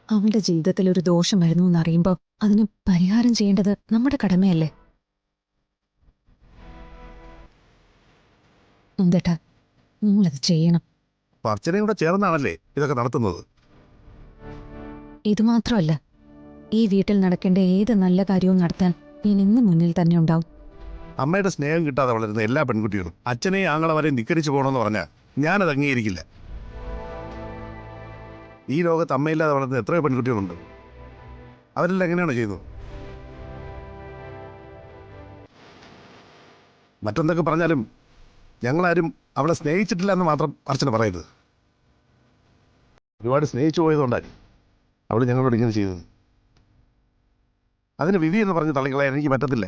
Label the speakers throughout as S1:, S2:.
S1: അവളുടെ ജീവിതത്തിൽ ഒരു ദോഷം വരുന്നു എന്നറിയുമ്പോൾ അതിന് പരിഹാരം ചെയ്യേണ്ടത് നമ്മുടെ കടമയല്ലേ? എന്തേട്ടാ, നിങ്ങളത് ചെയ്യണം.
S2: അർച്ചനയും കൂടെ ചേർന്നാണല്ലേ ഇതൊക്കെ നടത്തുന്നത്?
S1: ഇത് മാത്രമല്ല, ഈ വീട്ടിൽ നടക്കേണ്ട ഏത് നല്ല കാര്യവും നടത്താൻ ഞാൻ ഇന്ന് മുന്നിൽ തന്നെ ഉണ്ടാവും.
S2: അമ്മയുടെ സ്നേഹം കിട്ടാതെ വളരുന്ന എല്ലാ പെൺകുട്ടികളും അച്ഛനെയും ആങ്ങളെ വരെ ധിക്കരിച്ചു പോകണമെന്ന് പറഞ്ഞാൽ ഞാനത് അംഗീകരിക്കില്ല. ഈ ലോകത്ത് അമ്മയില്ലാതെ വളർന്ന എത്രയോ പെൺകുട്ടികളുണ്ട്. അവരെല്ലാം എങ്ങനെയാണ് ചെയ്യുന്നത്? മറ്റെന്തൊക്കെ പറഞ്ഞാലും ഞങ്ങളാരും അവളെ സ്നേഹിച്ചിട്ടില്ല എന്ന് മാത്രം അർച്ചന പറയരുത്. ഒരുപാട് സ്നേഹിച്ചു പോയതുകൊണ്ടായി അവൾ ഞങ്ങളോട് ഇങ്ങനെ ചെയ്തത്. അതിന് വിധി എന്ന് പറഞ്ഞ് തള്ളിക്കളയാൻ എനിക്ക് പറ്റത്തില്ല.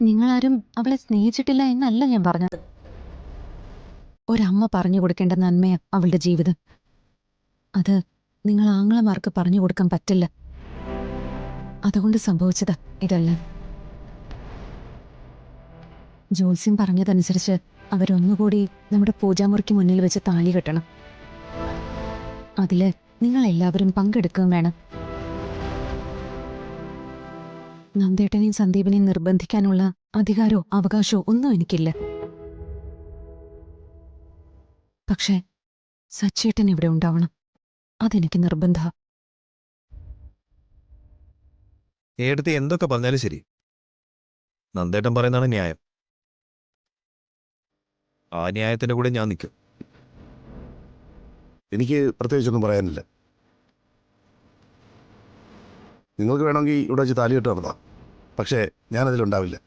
S1: നിങ്ങളാരും അവളെ സ്നേഹിച്ചിട്ടില്ല എന്നല്ല ഞാൻ പറഞ്ഞത്. ഒരമ്മ പറഞ്ഞു കൊടുക്കേണ്ട നന്മയാ അവളുടെ ജീവിതം. അത് നിങ്ങൾ ആങ്ങളമാർക്ക് പറഞ്ഞു കൊടുക്കാൻ പറ്റില്ല. അതുകൊണ്ട് സംഭവിച്ചതാ ഇതെല്ലാം. ജോത്സ്യം പറഞ്ഞതനുസരിച്ച് അവരൊന്നുകൂടി നമ്മുടെ പൂജാമുറിക്ക് മുന്നിൽ വെച്ച് താലി കെട്ടണം. അതില് നിങ്ങൾ എല്ലാവരും പങ്കെടുക്കുകയും വേണം. നന്ദേട്ടനെയും സന്ദീപിനെയും നിർബന്ധിക്കാനുള്ള അധികാരമോ അവകാശമോ ഒന്നും എനിക്കില്ല. പക്ഷേ സച്ചേട്ടൻ ഇവിടെ ഉണ്ടാവണം. അതെനിക്ക് നിർബന്ധ.
S3: ഏടത്തി എന്തൊക്കെ പറഞ്ഞാലും ശരി, നന്ദേട്ടൻ പറയുന്നതാണ് ന്യായം. ആ ന്യായത്തിന്റെ കൂടെ ഞാൻ നിൽക്കും.
S2: എനിക്ക് പ്രത്യേകിച്ചൊന്നും പറയാനില്ല. നിങ്ങൾക്ക് വേണമെങ്കിൽ ഇവിടെ വെച്ച് താലികെട്ട് നടത്താം, പക്ഷേ ഞാനതിലുണ്ടാവില്ല.